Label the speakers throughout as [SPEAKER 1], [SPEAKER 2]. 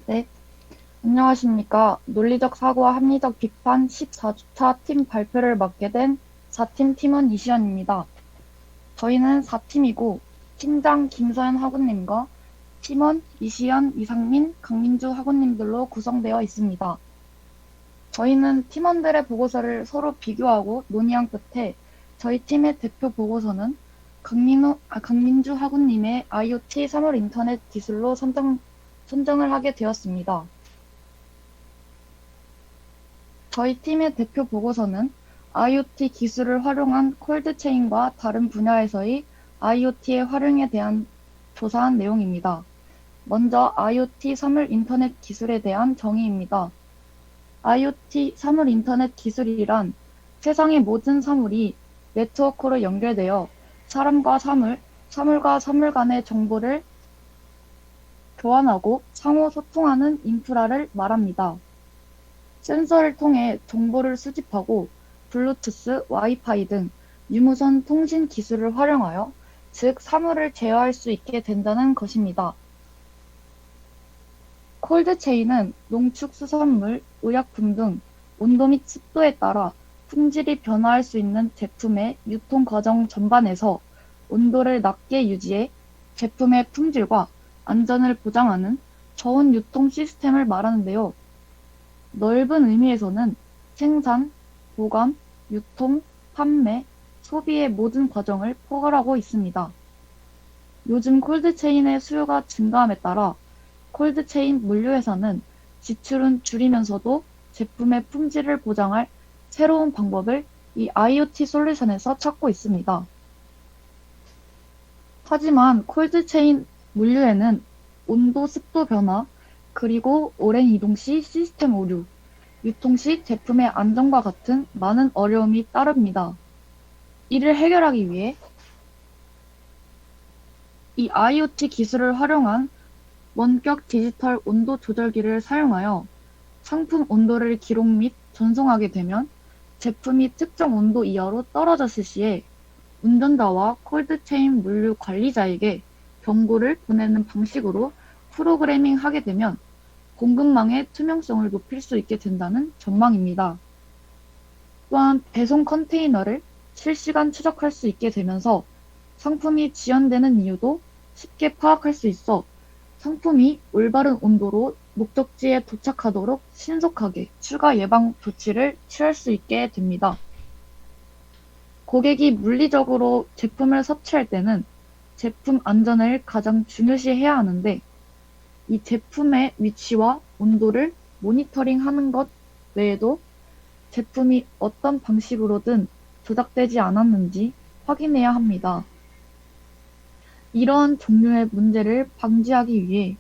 [SPEAKER 1] 네, 안녕하십니까. 논리적 사고와 합리적 비판 14주차 팀 발표를 맡게 된 4팀 팀원 이시연입니다. 저희는 4팀이고, 팀장 김서연 학우님과 팀원 이시연, 이상민, 강민주 학우님들로 구성되어 있습니다. 저희는 팀원들의 보고서를 서로 비교하고 논의한 끝에 저희 팀의 대표 보고서는 강민주 학우님의 IoT 사물 인터넷 기술로 선정을 하게 되었습니다. 저희 팀의 대표 보고서는 IoT 기술을 활용한 콜드체인과 다른 분야에서의 IoT의 활용에 대한 조사한 내용입니다. 먼저 IoT 사물 인터넷 기술에 대한 정의입니다. IoT 사물 인터넷 기술이란 세상의 모든 사물이 네트워크로 연결되어 사람과 사물, 사물과 사물 간의 정보를 교환하고 상호 소통하는 인프라를 말합니다. 센서를 통해 정보를 수집하고 블루투스, 와이파이 등 유무선 통신 기술을 활용하여 즉 사물을 제어할 수 있게 된다는 것입니다. 콜드체인은 농축수산물, 의약품 등 온도 및 습도에 따라 품질이 변화할 수 있는 제품의 유통 과정 전반에서 온도를 낮게 유지해 제품의 품질과 안전을 보장하는 저온 유통 시스템을 말하는데요. 넓은 의미에서는 생산, 보관, 유통, 판매, 소비의 모든 과정을 포괄하고 있습니다. 요즘 콜드체인의 수요가 증가함에 따라 콜드체인 물류회사는 지출은 줄이면서도 제품의 품질을 보장할 새로운 방법을 이 IoT 솔루션에서 찾고 있습니다. 하지만 콜드체인 물류에는 온도, 습도 변화, 그리고 오랜 이동 시 시스템 오류, 유통 시 제품의 안정과 같은 많은 어려움이 따릅니다. 이를 해결하기 위해 이 IoT 기술을 활용한 원격 디지털 온도 조절기를 사용하여 상품 온도를 기록 및 전송하게 되면 제품이 특정 온도 이하로 떨어졌을 시에 운전자와 콜드체인 물류 관리자에게 경고를 보내는 방식으로 프로그래밍 하게 되면 공급망의 투명성을 높일 수 있게 된다는 전망입니다. 또한 배송 컨테이너를 실시간 추적할 수 있게 되면서 상품이 지연되는 이유도 쉽게 파악할 수 있어 상품이 올바른 온도로 목적지에 도착하도록 신속하게 추가 예방 조치를 취할 수 있게 됩니다. 고객이 물리적으로 제품을 섭취할 때는 제품 안전을 가장 중요시해야 하는데 이 제품의 위치와 온도를 모니터링하는 것 외에도 제품이 어떤 방식으로든 조작되지 않았는지 확인해야 합니다. 이러한 종류의 문제를 방지하기 위해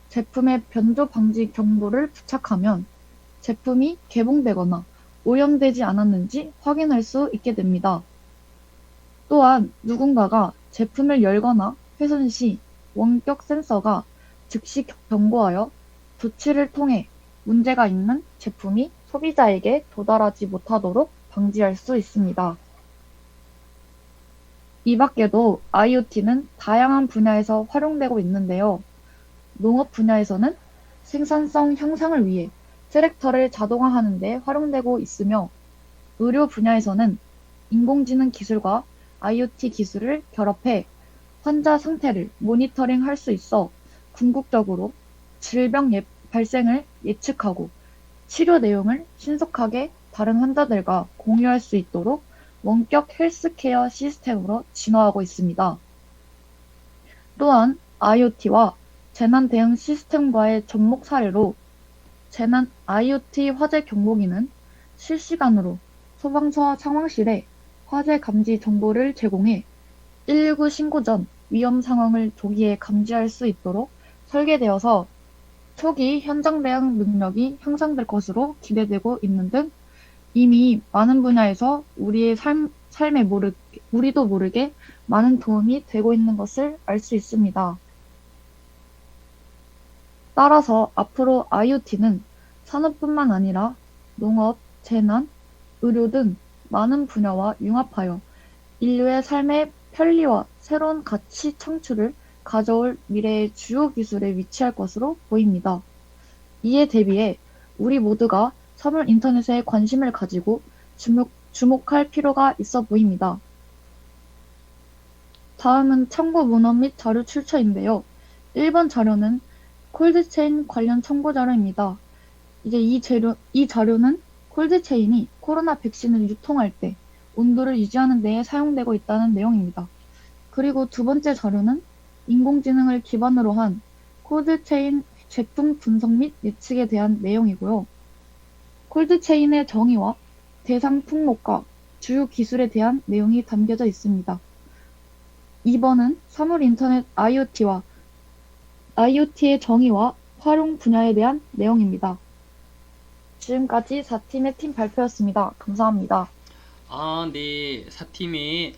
[SPEAKER 1] 제품의 변조 방지 경보를 부착하면 제품이 개봉되거나 오염되지 않았는지 확인할 수 있게 됩니다. 또한 누군가가 제품을 열거나 훼손 시 원격 센서가 즉시 경고하여 조치를 통해 문제가 있는 제품이 소비자에게 도달하지 못하도록 방지할 수 있습니다. 이 밖에도 IoT는 다양한 분야에서 활용되고 있는데요. 농업 분야에서는 생산성 향상을 위해 트랙터를 자동화하는 데 활용되고 있으며 의료 분야에서는 인공지능 기술과 IoT 기술을 결합해 환자 상태를 모니터링할 수 있어 궁극적으로 질병 발생을 예측하고 치료 내용을 신속하게 다른 환자들과 공유할 수 있도록 원격 헬스케어 시스템으로 진화하고 있습니다. 또한 IoT와 재난 대응 시스템과의 접목 사례로 재난 IoT 화재 경보기는 실시간으로 소방서 상황실에 화재 감지 정보를 제공해 119 신고 전 위험 상황을 조기에 감지할 수 있도록 설계되어서 초기 현장 대응 능력이 향상될 것으로 기대되고 있는 등 이미 많은 분야에서 우리의 우리도 모르게 많은 도움이 되고 있는 것을 알 수 있습니다. 따라서 앞으로 IoT는 산업뿐만 아니라 농업, 재난, 의료 등 많은 분야와 융합하여 인류의 삶의 편리와 새로운 가치 창출을 가져올 미래의 주요 기술에 위치할 것으로 보입니다. 이에 대비해 우리 모두가 사물 인터넷에 관심을 가지고 주목할 필요가 있어 보입니다. 다음은 참고 문헌 및 자료 출처인데요. 1번 자료는 콜드체인 관련 청구 자료입니다. 이제 이 자료는 콜드체인이 코로나 백신을 유통할 때 온도를 유지하는 데에 사용되고 있다는 내용입니다. 그리고 두 번째 자료는 인공지능을 기반으로 한 콜드체인 제품 분석 및 예측에 대한 내용이고요. 콜드체인의 정의와 대상 품목과 주요 기술에 대한 내용이 담겨져 있습니다. 2번은 사물 인터넷 IoT의 정의와 활용 분야에 대한 내용입니다. 지금까지 4팀의 팀 발표였습니다. 감사합니다.
[SPEAKER 2] 네, 4팀의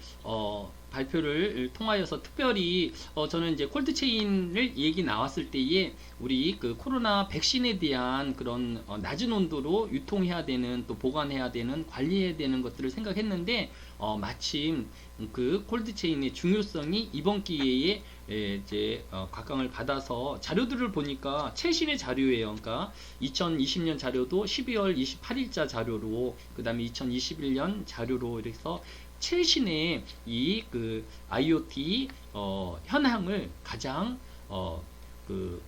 [SPEAKER 2] 발표를 통하여서 특별히 저는 이제 콜드체인을 얘기 나왔을 때에 우리 그 코로나 백신에 대한 그런 낮은 온도로 유통해야 되는, 또 보관해야 되는, 관리해야 되는 것들을 생각했는데 마침 그 콜드체인의 중요성이 이번 기회에 이제 각광을 받아서 자료들을 보니까 최신의 자료예요. 그러니까 2020년 자료도 12월 28일자 자료로, 그 다음에 2021년 자료로 이렇게 해서 최신의 이 그 IoT 현황을 가장 그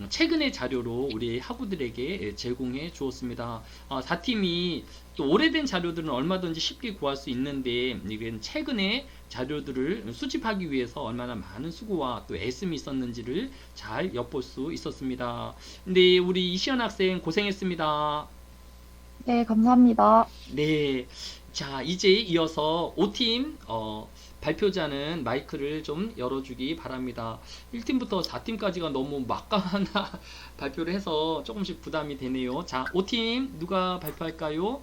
[SPEAKER 2] 최근의 자료로 우리 학우들에게 제공해 주었습니다. 4팀이 또 오래된 자료들은 얼마든지 쉽게 구할 수 있는데 이건 최근의 자료들을 수집하기 위해서 얼마나 많은 수고와 또 애씀이 있었는지를 잘 엿볼 수 있었습니다. 근데 우리 이시연 학생 고생했습니다.
[SPEAKER 1] 네, 감사합니다.
[SPEAKER 2] 네. 자, 이제 이어서 5팀 발표자는 마이크를 좀 열어주기 바랍니다. 1팀부터 4팀까지가 너무 막강한 발표를 해서 조금씩 부담이 되네요. 자, 5팀 누가 발표할까요?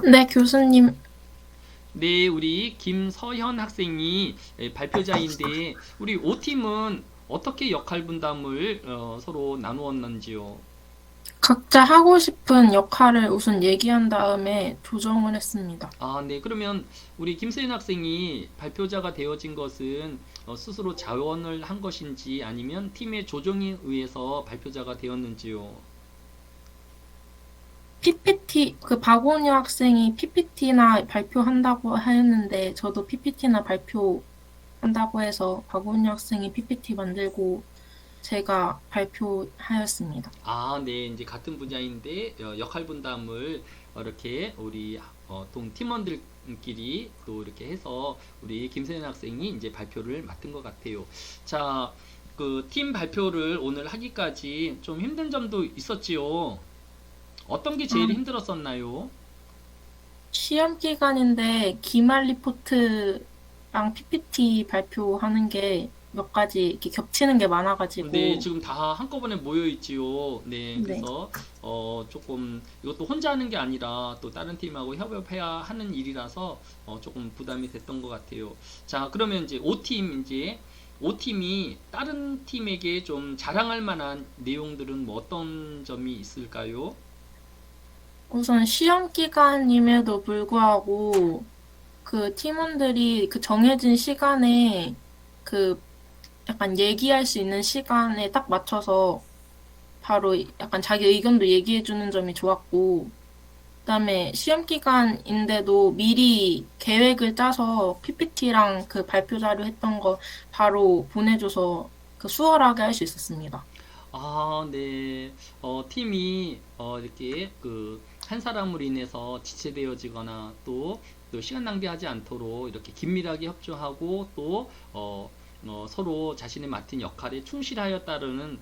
[SPEAKER 3] 네, 교수님.
[SPEAKER 2] 네, 우리 김서현 학생이 발표자인데 우리 5팀은 어떻게 역할 분담을 서로 나누었는지요?
[SPEAKER 3] 각자 하고 싶은 역할을 우선 얘기한 다음에 조정을 했습니다.
[SPEAKER 2] 네. 그러면 우리 김서현 학생이 발표자가 되어진 것은 스스로 자원을 한 것인지 아니면 팀의 조정에 의해서 발표자가 되었는지요?
[SPEAKER 3] PPT, 박원유 학생이 PPT나 발표한다고 하였는데, 저도 PPT나 발표한다고 해서 박원유 학생이 PPT 만들고 제가 발표하였습니다.
[SPEAKER 2] 네. 이제 같은 분야인데 역할 분담을 이렇게 우리 동 팀원들끼리 또 이렇게 해서 우리 김세현 학생이 이제 발표를 맡은 것 같아요. 자, 그 팀 발표를 오늘 하기까지 좀 힘든 점도 있었지요. 어떤 게 제일 힘들었었나요?
[SPEAKER 3] 시험 기간인데 기말 리포트랑 PPT 발표하는 게 몇 가지 이렇게 겹치는 게 많아가지고.
[SPEAKER 2] 네, 지금 다 한꺼번에 모여 있지요. 네,
[SPEAKER 3] 네.
[SPEAKER 2] 그래서 조금 이것도 혼자 하는 게 아니라 또 다른 팀하고 협업해야 하는 일이라서 조금 부담이 됐던 것 같아요. 자, 그러면 이제 5팀이 다른 팀에게 좀 자랑할 만한 내용들은 뭐 어떤 점이 있을까요?
[SPEAKER 3] 우선 시험 기간임에도 불구하고 그 팀원들이 그 정해진 시간에 그 약간 얘기할 수 있는 시간에 딱 맞춰서 바로 약간 자기 의견도 얘기해 주는 점이 좋았고, 그다음에 시험 기간인데도 미리 계획을 짜서 PPT랑 그 발표 자료 했던 거 바로 보내줘서 그 수월하게 할 수 있었습니다.
[SPEAKER 2] 네. 팀이 이렇게 그 한 사람으로 인해서 지체되어지거나 또 시간 낭비하지 않도록 이렇게 긴밀하게 협조하고 또 서로 자신의 맡은 역할에 충실하였다는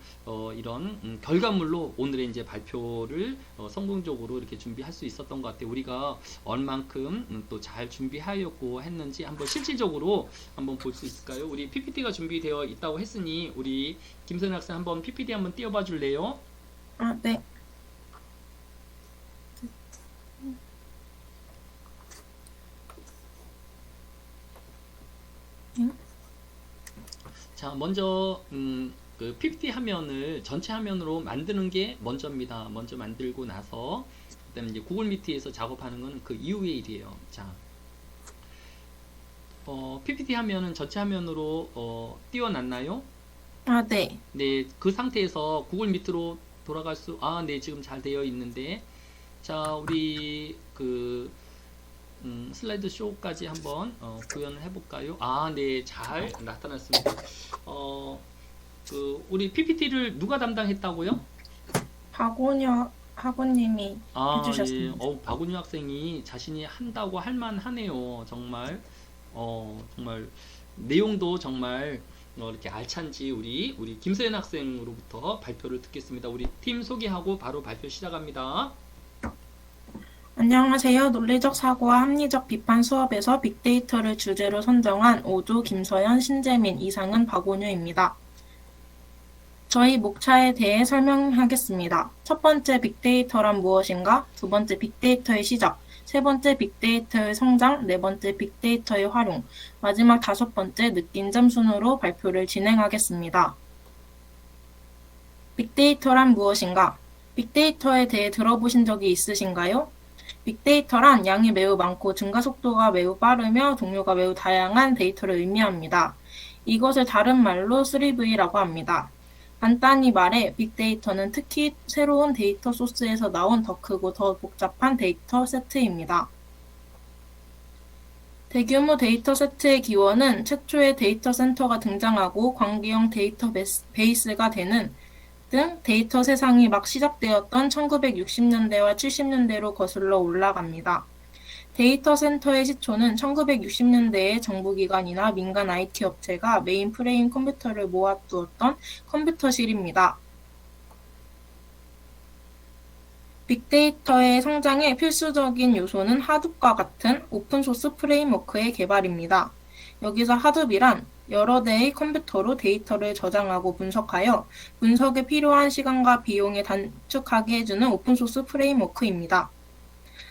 [SPEAKER 2] 이런 결과물로 오늘의 이제 발표를 성공적으로 이렇게 준비할 수 있었던 것 같아요. 우리가 얼만큼 또 잘 준비하였고 했는지 한번 실질적으로 한번 볼 수 있을까요? 우리 PPT가 준비되어 있다고 했으니 우리 김선 학생 한번 PPT 한번 띄워봐 줄래요?
[SPEAKER 3] 네.
[SPEAKER 2] 자, 먼저 그 PPT 화면을 전체 화면으로 만드는 게 먼저입니다. 먼저 만들고 나서 그다음에 이제 구글 미트에서 작업하는 거는 그 이후의 일이에요. 자, PPT 화면은 전체 화면으로 띄워놨나요?
[SPEAKER 3] 네.
[SPEAKER 2] 네, 그 상태에서 구글 미트로 돌아갈 수, 아, 네, 지금 잘 되어 있는데. 자, 우리 슬라이드 쇼까지 한번 구현을 해볼까요? 아, 네, 잘 나타났습니다. 우리 PPT를 누가 담당했다고요?
[SPEAKER 3] 박원혁 학우님이
[SPEAKER 2] 아, 예.
[SPEAKER 3] 해주셨습니다.
[SPEAKER 2] 박은유 학생이 자신이 한다고 할 만하네요. 정말, 정말, 내용도 정말, 이렇게 알찬지 우리 김서연 학생으로부터 발표를 듣겠습니다. 우리 팀 소개하고 바로 발표 시작합니다.
[SPEAKER 3] 안녕하세요. 논리적 사고와 합리적 비판 수업에서 빅데이터를 주제로 선정한 5조 김서연, 신재민, 이상은, 박원효입니다. 저희 목차에 대해 설명하겠습니다. 첫 번째 빅데이터란 무엇인가? 두 번째 빅데이터의 시작, 세 번째 빅데이터의 성장, 네 번째 빅데이터의 활용, 마지막 다섯 번째 느낀 점 순으로 발표를 진행하겠습니다. 빅데이터란 무엇인가? 빅데이터에 대해 들어보신 적이 있으신가요? 빅데이터란 양이 매우 많고 증가 속도가 매우 빠르며 종류가 매우 다양한 데이터를 의미합니다. 이것을 다른 말로 3V라고 합니다. 간단히 말해 빅데이터는 특히 새로운 데이터 소스에서 나온 더 크고 더 복잡한 데이터 세트입니다. 대규모 데이터 세트의 기원은 최초의 데이터 센터가 등장하고 광기형 데이터 베이스가 되는 등 데이터 세상이 막 시작되었던 1960년대와 70년대로 거슬러 올라갑니다. 데이터 센터의 시초는 1960년대에 정부기관이나 민간 IT 업체가 메인프레임 컴퓨터를 모아두었던 컴퓨터실입니다. 빅데이터의 성장에 필수적인 요소는 하둡과 같은 오픈소스 프레임워크의 개발입니다. 여기서 하둡이란 여러 대의 컴퓨터로 데이터를 저장하고 분석하여 분석에 필요한 시간과 비용을 단축하게 해주는 오픈소스 프레임워크입니다.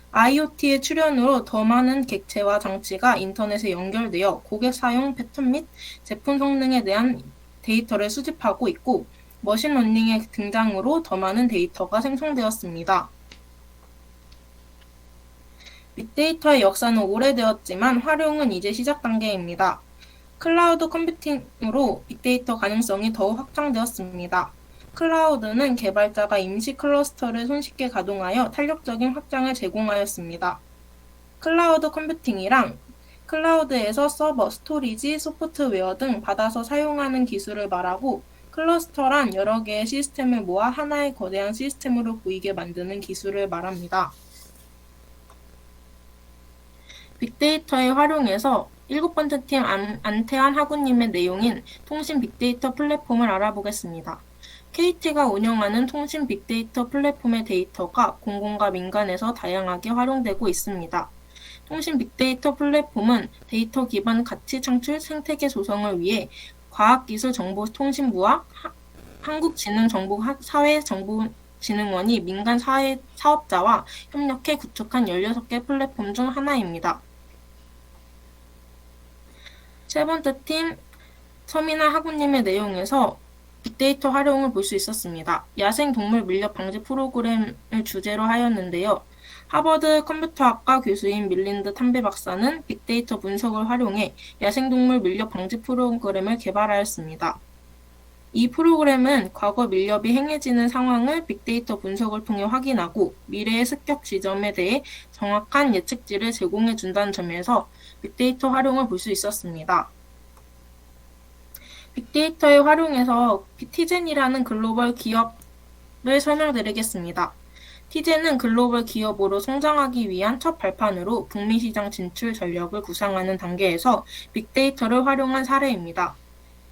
[SPEAKER 3] IoT의 출현으로 더 많은 객체와 장치가 인터넷에 연결되어 고객 사용 패턴 및 제품 성능에 대한 데이터를 수집하고 있고, 머신러닝의 등장으로 더 많은 데이터가 생성되었습니다. 빅데이터의 역사는 오래되었지만 활용은 이제 시작 단계입니다. 클라우드 컴퓨팅으로 빅데이터 가능성이 더욱 확장되었습니다. 클라우드는 개발자가 임시 클러스터를 손쉽게 가동하여 탄력적인 확장을 제공하였습니다. 클라우드 컴퓨팅이란 클라우드에서 서버, 스토리지, 소프트웨어 등 받아서 사용하는 기술을 말하고, 클러스터란 여러 개의 시스템을 모아 하나의 거대한 시스템으로 보이게 만드는 기술을 말합니다. 빅데이터의 활용에서 7번째 팀 안태환 학우님의 내용인 통신 빅데이터 플랫폼을 알아보겠습니다. KT가 운영하는 통신 빅데이터 플랫폼의 데이터가 공공과 민간에서 다양하게 활용되고 있습니다. 통신 빅데이터 플랫폼은 데이터 기반 가치 창출 생태계 조성을 위해 과학기술정보통신부와 한국지능정보사회정보진흥원이 민간 사업자와 협력해 구축한 16개 플랫폼 중 하나입니다. 세 번째 팀 서민아 학우님의 내용에서 빅데이터 활용을 볼 수 있었습니다. 야생동물 밀렵 방지 프로그램을 주제로 하였는데요. 하버드 컴퓨터학과 교수인 밀린드 탐베 박사는 빅데이터 분석을 활용해 야생동물 밀렵 방지 프로그램을 개발하였습니다. 이 프로그램은 과거 밀렵이 행해지는 상황을 빅데이터 분석을 통해 확인하고 미래의 습격 지점에 대해 정확한 예측지를 제공해 준다는 점에서 빅데이터 활용을 볼 수 있었습니다. 빅데이터의 활용에서 티젠이라는 글로벌 기업을 설명드리겠습니다. 티젠은 글로벌 기업으로 성장하기 위한 첫 발판으로 북미 시장 진출 전략을 구상하는 단계에서 빅데이터를 활용한 사례입니다.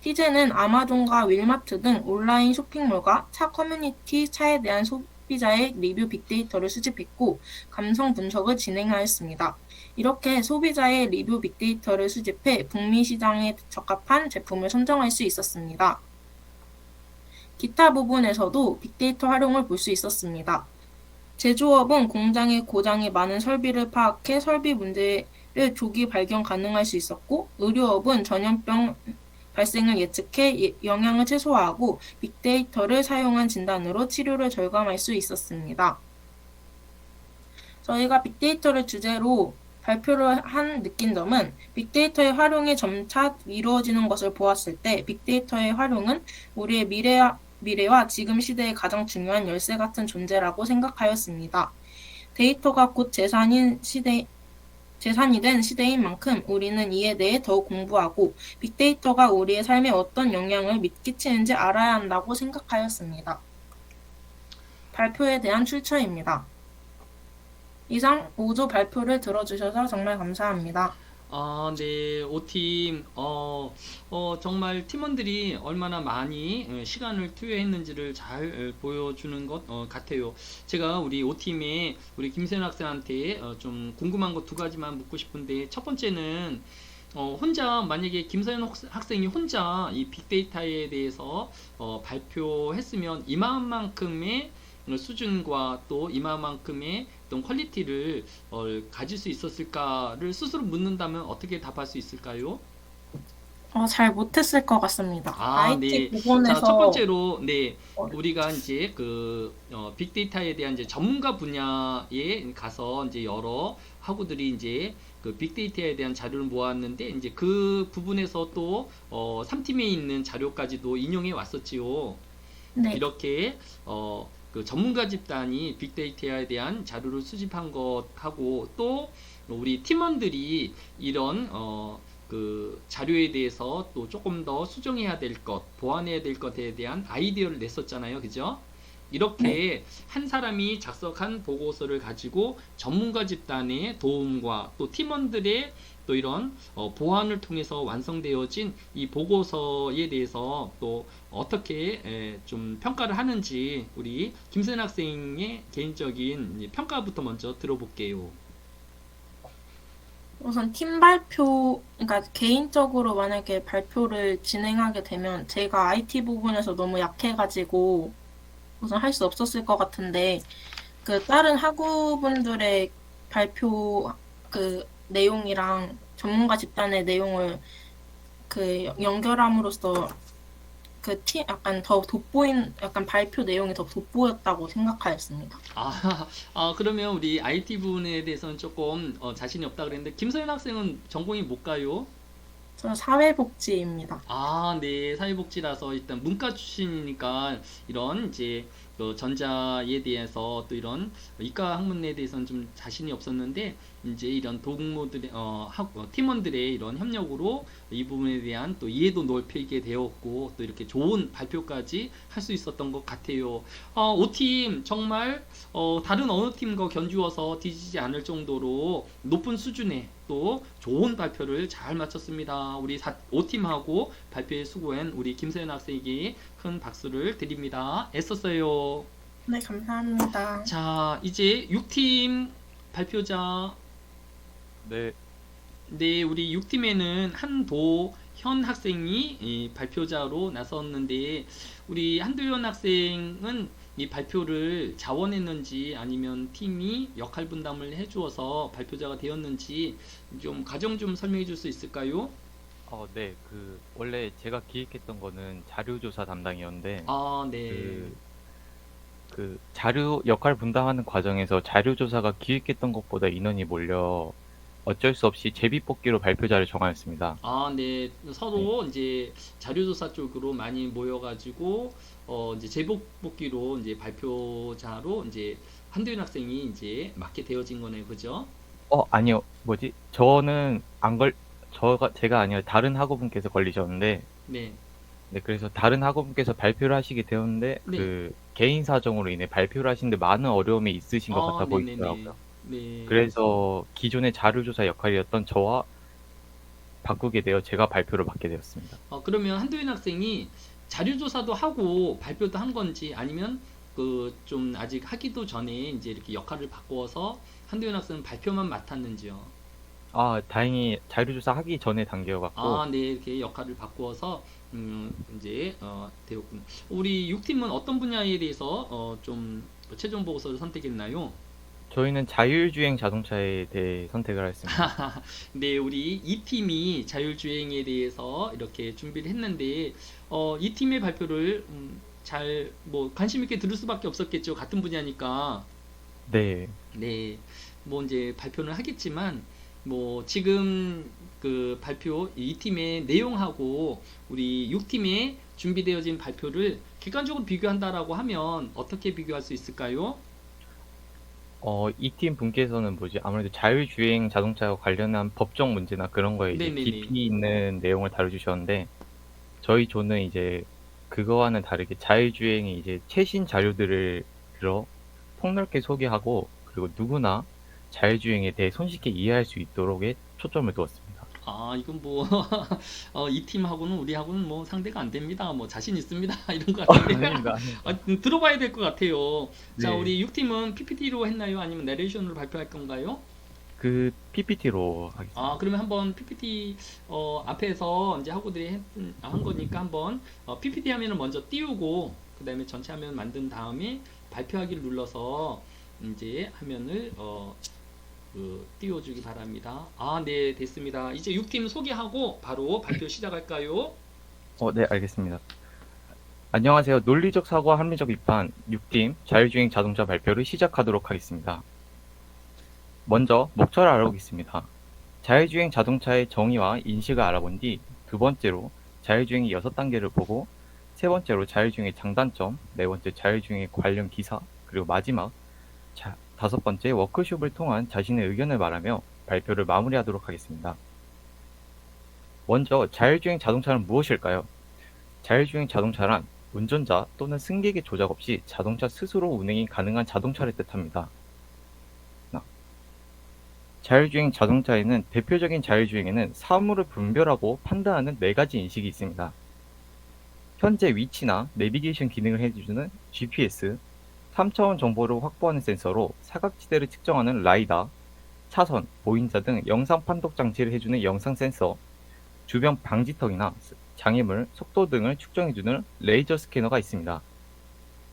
[SPEAKER 3] 티젠은 아마존과 윌마트 등 온라인 쇼핑몰과 차 커뮤니티 차에 대한 소비자의 리뷰 빅데이터를 수집했고 감성 분석을 진행하였습니다. 이렇게 소비자의 리뷰 빅데이터를 수집해 북미 시장에 적합한 제품을 선정할 수 있었습니다. 기타 부분에서도 빅데이터 활용을 볼 수 있었습니다. 제조업은 공장의 고장이 많은 설비를 파악해 설비 문제를 조기 발견 가능할 수 있었고, 의료업은 전염병 발생을 예측해 영향을 최소화하고 빅데이터를 사용한 진단으로 치료를 절감할 수 있었습니다. 저희가 빅데이터를 주제로 발표를 한 느낀 점은 빅데이터의 활용이 점차 이루어지는 것을 보았을 때 빅데이터의 활용은 우리의 미래와 지금 시대의 가장 중요한 열쇠 같은 존재라고 생각하였습니다. 데이터가 곧 재산이 된 시대인 만큼 우리는 이에 대해 더욱 공부하고 빅데이터가 우리의 삶에 어떤 영향을 미치는지 알아야 한다고 생각하였습니다. 발표에 대한 출처입니다. 이상 5조 발표를 들어주셔서 정말 감사합니다.
[SPEAKER 2] 네, O팀, 정말 팀원들이 얼마나 많이 시간을 투여했는지를 잘 보여주는 것 같아요. 제가 우리 O팀의 우리 김세현 학생한테 좀 궁금한 것 두 가지만 묻고 싶은데, 첫 번째는 만약에 김서연 학생이 혼자 이 빅데이터에 대해서 발표했으면 이만큼의 수준과 또 이만큼의 어떤 퀄리티를 가질 수 있었을까를 스스로 묻는다면 어떻게 답할 수 있을까요?
[SPEAKER 3] 잘 못했을 것 같습니다.
[SPEAKER 2] 네.
[SPEAKER 3] IT
[SPEAKER 2] 자, 첫
[SPEAKER 3] 부분에서
[SPEAKER 2] 번째로, 네,
[SPEAKER 3] 어,
[SPEAKER 2] 우리가 이제 빅데이터에 대한 이제 전문가 분야에 가서 이제 여러 학우들이 이제 그 빅데이터에 대한 자료를 모았는데, 이제 그 부분에서 또 3팀에 있는 자료까지도 인용해 왔었지요.
[SPEAKER 3] 네,
[SPEAKER 2] 이렇게 그 전문가 집단이 빅데이터에 대한 자료를 수집한 것하고, 또 우리 팀원들이 이런 그 자료에 대해서 또 조금 더 수정해야 될 것, 보완해야 될 것에 대한 아이디어를 냈었잖아요. 그죠?
[SPEAKER 3] 네,
[SPEAKER 2] 이렇게 한 사람이 작성한 보고서를 가지고 전문가 집단의 도움과 또 팀원들의 또 이런 보완을 통해서 완성되어진 이 보고서에 대해서 또 어떻게 좀 평가를 하는지 우리 김선 학생의 개인적인 평가부터 먼저 들어볼게요.
[SPEAKER 3] 우선 팀 발표, 그러니까 개인적으로 만약에 발표를 진행하게 되면 제가 IT 부분에서 너무 약해가지고 우선 할 수 없었을 것 같은데 그 다른 학우분들의 발표 그 내용이랑 전문가 집단의 내용을 그 연결함으로써 그 약간 더 돋보인 약간 발표 내용이 더 돋보였다고 생각하였습니다.
[SPEAKER 2] 그러면 우리 IT 부분에 대해서는 조금 자신이 없다 그랬는데, 김서연 학생은 전공이 뭘까요?
[SPEAKER 3] 저는 사회복지입니다.
[SPEAKER 2] 네, 사회복지라서 일단 문과 출신이니까 이런 이제 전자에 대해서 또 이런 이과 학문에 대해서는 좀 자신이 없었는데, 이제 이런 동무들의 팀원들의 이런 협력으로 이 부분에 대한 또 이해도 넓히게 되었고, 또 이렇게 좋은 발표까지 할 수 있었던 것 같아요. O팀 정말 다른 어느 팀과 견주어서 뒤지지 않을 정도로 높은 수준의 또 좋은 발표를 잘 마쳤습니다. 우리 5팀하고 발표에 수고한 우리 김서연 학생에게 큰 박수를 드립니다. 애썼어요.
[SPEAKER 3] 네, 감사합니다.
[SPEAKER 2] 자, 이제 6팀 발표자.
[SPEAKER 4] 네,
[SPEAKER 2] 네, 우리 6팀에는 한도현 학생이 이 발표자로 나섰는데, 우리 한도현 학생은 이 발표를 자원했는지 아니면 팀이 역할 분담을 해주어서 발표자가 되었는지 좀 과정 좀 설명해 줄 수 있을까요?
[SPEAKER 4] 네, 원래 제가 기획했던 거는 자료조사 담당이었는데,
[SPEAKER 2] 네.
[SPEAKER 4] 자료 역할 분담하는 과정에서 자료조사가 기획했던 것보다 인원이 몰려 어쩔 수 없이 제비뽑기로 발표자를 정하였습니다.
[SPEAKER 2] 네.
[SPEAKER 4] 네,
[SPEAKER 2] 서로 이제 자료조사 쪽으로 많이 모여가지고, 이제 제복복기로 이제 발표자로 이제 한도윤 학생이 이제 맡게 되어진 거네요. 그죠?
[SPEAKER 4] 아니요, 뭐지? 제가 아니라 다른 학우분께서 걸리셨는데,
[SPEAKER 2] 네.
[SPEAKER 4] 네, 그래서 다른 학우분께서 발표를 하시게 되었는데,
[SPEAKER 2] 네.
[SPEAKER 4] 개인 사정으로 인해 발표를 하시는데 많은 어려움이 있으신 것 같아
[SPEAKER 2] 네네네.
[SPEAKER 4] 보이더라고요.
[SPEAKER 2] 네.
[SPEAKER 4] 그래서 기존의 자료조사 역할이었던 저와 바꾸게 되어 제가 발표를 맡게 되었습니다.
[SPEAKER 2] 그러면 한도윤 학생이 자료조사도 하고 발표도 한 건지, 아니면 그 좀 아직 하기도 전에 이제 이렇게 역할을 바꾸어서 한도윤 학생은 발표만 맡았는지요?
[SPEAKER 4] 다행히 자료조사 하기 전에 단계여갖고,
[SPEAKER 2] 네. 이렇게 역할을 바꾸어서 이제 되었군. 우리 6팀은 어떤 분야에 대해서 좀 최종 보고서를 선택했나요?
[SPEAKER 4] 저희는 자율주행 자동차에 대해 선택을 했습니다.
[SPEAKER 2] 네, 우리 이 팀이 자율주행에 대해서 이렇게 준비를 했는데, 이 팀의 발표를 잘 뭐 관심 있게 들을 수밖에 없었겠죠. 같은 분야니까.
[SPEAKER 4] 네,
[SPEAKER 2] 네, 뭐 이제 발표는 하겠지만, 뭐 지금 그 발표 이 팀의 내용하고 우리 6팀의 준비되어진 발표를 객관적으로 비교한다라고 하면 어떻게 비교할 수 있을까요?
[SPEAKER 4] 이 팀 분께서는 뭐지? 아무래도 자율주행 자동차와 관련한 법적 문제나 그런 거에 이제
[SPEAKER 2] 네네네.
[SPEAKER 4] 깊이 있는 내용을 다뤄주셨는데, 저희 조는 이제 그거와는 다르게 자율주행이 이제 최신 자료들을 들어 폭넓게 소개하고, 그리고 누구나 자율주행에 대해 손쉽게 이해할 수 있도록에 초점을 두었습니다.
[SPEAKER 2] 아, 이건 뭐, 이 팀하고는 우리하고는 뭐 상대가 안 됩니다. 뭐 자신 있습니다. 이런 것 같은데.
[SPEAKER 4] 아닙니다.
[SPEAKER 2] 들어봐야 될 것 같아요. 자,
[SPEAKER 4] 네.
[SPEAKER 2] 우리 6팀은 PPT로 했나요? 아니면 내레이션으로 발표할 건가요?
[SPEAKER 4] 그 PPT로 하겠습니다.
[SPEAKER 2] 아, 그러면 한번 PPT 앞에서 이제 하고들이 한 거니까 한번 PPT 화면을 먼저 띄우고 그 다음에 전체 화면 만든 다음에 발표하기를 눌러서 이제 화면을 띄워주기 바랍니다. 아, 네, 됐습니다. 이제 6팀 소개하고 바로 발표 시작할까요?
[SPEAKER 4] 네, 알겠습니다. 안녕하세요. 논리적 사고와 합리적 비판 6팀 자율주행 자동차 발표를 시작하도록 하겠습니다. 먼저 목차를 알아보겠습니다. 자율주행 자동차의 정의와 인식을 알아본 뒤 두 번째로 자율주행의 6단계를 보고 세 번째로 자율주행의 장단점, 네 번째 자율주행의 관련 기사, 그리고 마지막 다섯 번째 워크숍을 통한 자신의 의견을 말하며 발표를 마무리하도록 하겠습니다. 먼저 자율주행 자동차는 무엇일까요? 자율주행 자동차란 운전자 또는 승객의 조작 없이 자동차 스스로 운행이 가능한 자동차를 뜻합니다. 자율주행 자동차에는 대표적인 자율주행에는 사물을 분별하고 판단하는 4가지 인식이 있습니다. 현재 위치나 내비게이션 기능을 해주는 GPS, 3차원 정보를 확보하는 센서로 사각지대를 측정하는 라이다, 차선, 보행자 등 영상 판독 장치를 해주는 영상 센서, 주변 방지턱이나 장애물, 속도 등을 측정해주는 레이저 스캐너가 있습니다.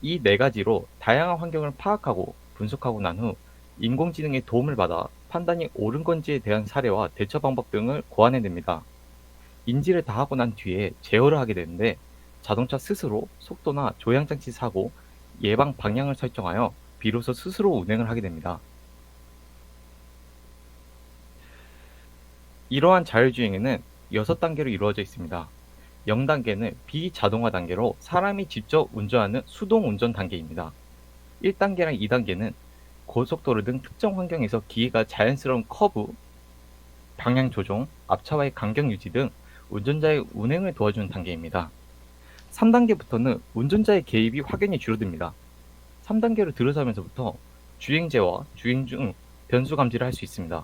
[SPEAKER 4] 이 4가지로 다양한 환경을 파악하고 분석하고 난 후 인공지능의 도움을 받아 판단이 옳은 건지에 대한 사례와 대처 방법 등을 고안해냅니다. 인지를 다 하고 난 뒤에 제어를 하게 되는데 자동차 스스로 속도나 조향장치 사고, 예방 방향을 설정하여 비로소 스스로 운행을 하게 됩니다. 이러한 자율주행에는 6단계로 이루어져 있습니다. 0단계는 비자동화 단계로 사람이 직접 운전하는 수동 운전 단계입니다. 1단계랑 2단계는 고속도로 등 특정 환경에서 기계가 자연스러운 커브, 방향 조정, 앞차와의 간격 유지 등 운전자의 운행을 도와주는 단계입니다. 3단계부터는 운전자의 개입이 확연히 줄어듭니다. 3단계로 들어서면서부터 주행제와 주행 중 변수 감지를 할 수 있습니다.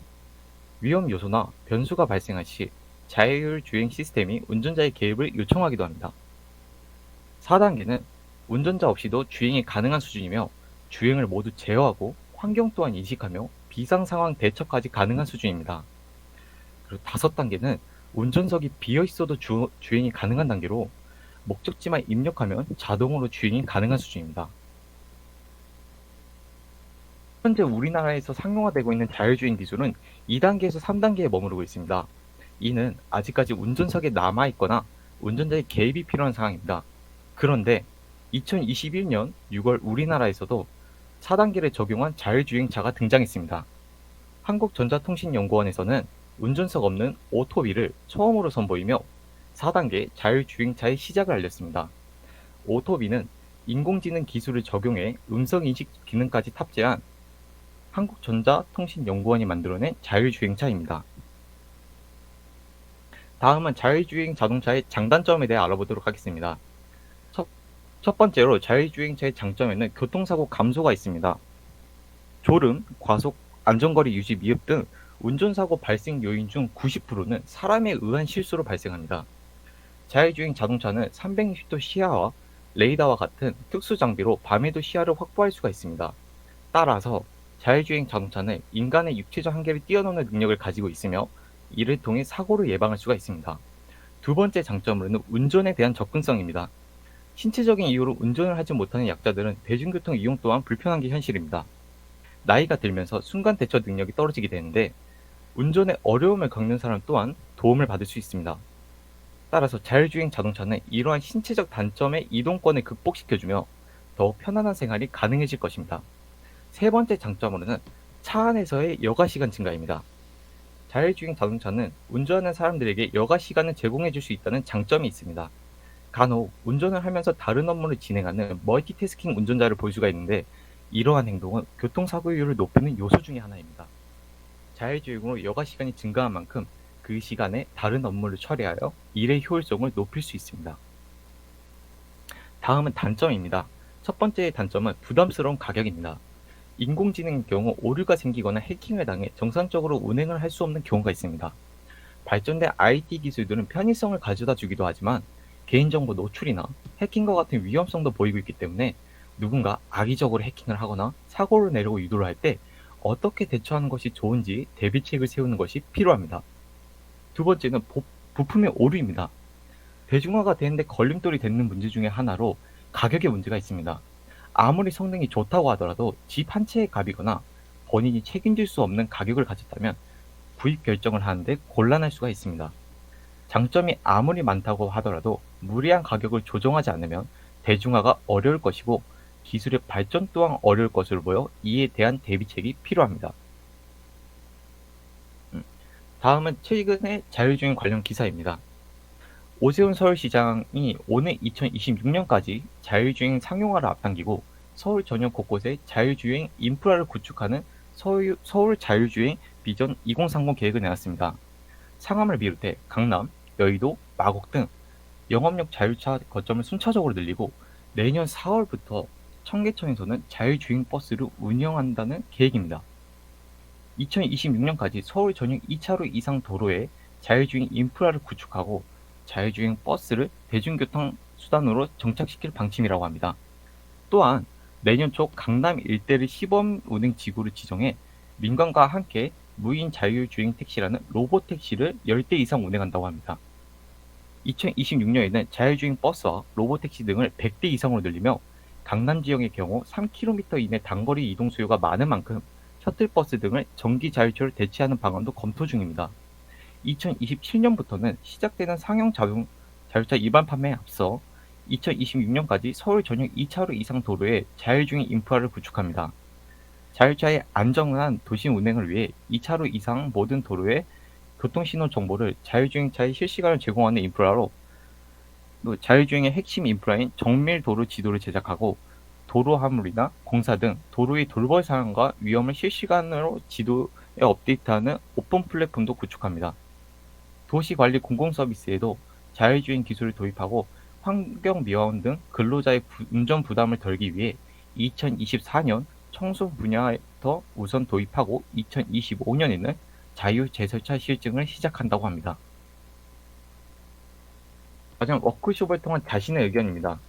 [SPEAKER 4] 위험 요소나 변수가 발생할 시 자율주행 시스템이 운전자의 개입을 요청하기도 합니다. 4단계는 운전자 없이도 주행이 가능한 수준이며 주행을 모두 제어하고 환경 또한 인식하며 비상 상황 대처까지 가능한 수준입니다. 그리고 5단계는 운전석이 비어 있어도 주행이 가능한 단계로 목적지만 입력하면 자동으로 주행이 가능한 수준입니다. 현재 우리나라에서 상용화되고 있는 자율주행 기술은 2단계에서 3단계에 머무르고 있습니다. 이는 아직까지 운전석에 남아있거나 운전자의 개입이 필요한 상황입니다. 그런데 2021년 6월 우리나라에서도 4단계를 적용한 자율주행차가 등장했습니다. 한국전자통신연구원에서는 운전석 없는 오토비를 처음으로 선보이며 4단계 자율주행차의 시작을 알렸습니다. 오토비는 인공지능 기술을 적용해 음성인식 기능까지 탑재한 한국전자통신연구원이 만들어낸 자율주행차입니다. 다음은 자율주행 자동차의 장단점에 대해 알아보도록 하겠습니다. 첫 번째로 자율주행차의 장점에는 교통사고 감소가 있습니다. 졸음, 과속, 안전거리 유지 미흡 등 운전사고 발생 요인 중 90%는 사람에 의한 실수로 발생합니다. 자율주행 자동차는 360도 시야와 레이더와 같은 특수 장비로 밤에도 시야를 확보할 수가 있습니다. 따라서 자율주행 자동차는 인간의 육체적 한계를 뛰어넘는 능력을 가지고 있으며 이를 통해 사고를 예방할 수가 있습니다. 두 번째 장점으로는 운전에 대한 접근성입니다. 신체적인 이유로 운전을 하지 못하는 약자들은 대중교통 이용 또한 불편한 게 현실입니다. 나이가 들면서 순간 대처 능력이 떨어지게 되는데 운전에 어려움을 겪는 사람 또한 도움을 받을 수 있습니다. 따라서 자율주행 자동차는 이러한 신체적 단점의 이동권을 극복시켜주며 더 편안한 생활이 가능해질 것입니다. 세 번째 장점으로는 차 안에서의 여가 시간 증가입니다. 자율주행 자동차는 운전하는 사람들에게 여가 시간을 제공해 줄 수 있다는 장점이 있습니다. 간혹 운전을 하면서 다른 업무를 진행하는 멀티태스킹 운전자를 볼 수가 있는데 이러한 행동은 교통사고율을 높이는 요소 중에 하나입니다. 자율주행으로 여가 시간이 증가한 만큼 그 시간에 다른 업무를 처리하여 일의 효율성을 높일 수 있습니다. 다음은 단점입니다. 첫 번째의 단점은 부담스러운 가격입니다. 인공지능의 경우 오류가 생기거나 해킹을 당해 정상적으로 운행을 할 수 없는 경우가 있습니다. 발전된 IT 기술들은 편의성을 가져다 주기도 하지만 개인정보 노출이나 해킹과 같은 위험성도 보이고 있기 때문에 누군가 악의적으로 해킹을 하거나 사고를 내려고 유도를 할 때 어떻게 대처하는 것이 좋은지 대비책을 세우는 것이 필요합니다. 두 번째는 부품의 오류입니다. 대중화가 되는데 걸림돌이 되는 문제 중에 하나로 가격의 문제가 있습니다. 아무리 성능이 좋다고 하더라도 집 한 채의 값이거나 본인이 책임질 수 없는 가격을 가졌다면 구입 결정을 하는데 곤란할 수가 있습니다. 장점이 아무리 많다고 하더라도 무리한 가격을 조정하지 않으면 대중화가 어려울 것이고 기술의 발전 또한 어려울 것으로 보여 이에 대한 대비책이 필요합니다. 다음은 최근의 자율주행 관련 기사입니다. 오세훈 서울시장이 오는 2026년까지 자율주행 상용화를 앞당기고 서울 전역 곳곳에 자율주행 인프라를 구축하는 서울 자율주행 비전 2030 계획을 내놨습니다. 상암을 비롯해 강남, 여의도, 마곡 등 영업용 자율차 거점을 순차적으로 늘리고 내년 4월부터 청계천에서는 자율주행 버스를 운영한다는 계획입니다. 2026년까지 서울 전역 2차로 이상 도로에 자율주행 인프라를 구축하고 자율주행 버스를 대중교통 수단으로 정착시킬 방침이라고 합니다. 또한 내년 초 강남 일대를 시범 운행 지구를 지정해 민간과 함께 무인 자율주행 택시라는 로보택시를 10대 이상 운행한다고 합니다. 2026년에는 자율주행 버스와 로보택시 등을 100대 이상으로 늘리며 강남 지역의 경우 3km 이내 단거리 이동 수요가 많은 만큼 셔틀버스 등을 전기 자율초를 대체하는 방안도 검토 중입니다. 2027년부터는 시작되는 상용 자율차 일반 판매에 앞서 2026년까지 서울 전역 2차로 이상 도로에 자율주행 인프라를 구축합니다. 자율차의 안전한 도시 운행을 위해 2차로 이상 모든 도로에 교통신호 정보를 자율주행차에 실시간으로 제공하는 인프라로 또 자율주행의 핵심 인프라인 정밀 도로 지도를 제작하고 도로 화물이나 공사 등 도로의 돌발 상황과 위험을 실시간으로 지도에 업데이트하는 오픈 플랫폼도 구축합니다. 도시관리 공공서비스에도 자율주행 기술을 도입하고 환경미화원 등 근로자의 운전 부담을 덜기 위해 2024년 청소 분야부터 우선 도입하고 2025년에는 자율제설차 실증을 시작한다고 합니다. 마지막 워크숍을 통한 자신의 의견입니다.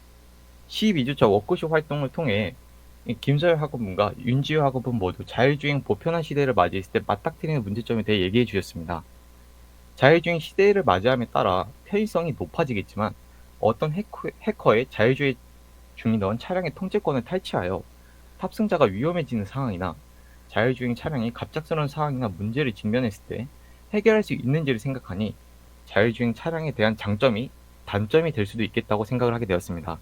[SPEAKER 4] 12주차 워크숍 활동을 통해 김서열 학우분과 윤지효 학우분 모두 자율주행 보편화 시대를 맞이했을 때 맞닥뜨리는 문제점에 대해 얘기해 주셨습니다. 자율주행 시대를 맞이함에 따라 편의성이 높아지겠지만 어떤 해커의 자율주행 중이던 차량의 통제권을 탈취하여 탑승자가 위험해지는 상황이나 자율주행 차량이 갑작스러운 상황이나 문제를 직면했을 때 해결할 수 있는지를 생각하니 자율주행 차량에 대한 장점이 단점이 될 수도 있겠다고 생각을 하게 되었습니다.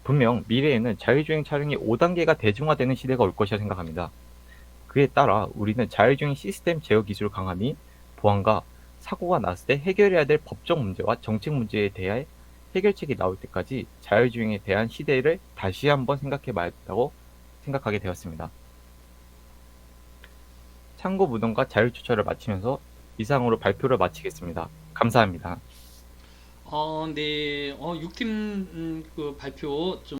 [SPEAKER 4] 분명 미래에는 자율주행 차량이 5단계가 대중화되는 시대가 올 것이라 생각합니다. 그에 따라 우리는 자율주행 시스템 제어 기술을 강화하니 보안과 사고가 났을 때 해결해야 될 법적 문제와 정책 문제에 대해 해결책이 나올 때까지 자율주행에 대한 시대를 다시 한번 생각해 봐야겠다고 생각하게 되었습니다. 참고 무덤과 자율주차를 마치면서 이상으로 발표를 마치겠습니다. 감사합니다.
[SPEAKER 2] 네, 6팀 그 발표 좀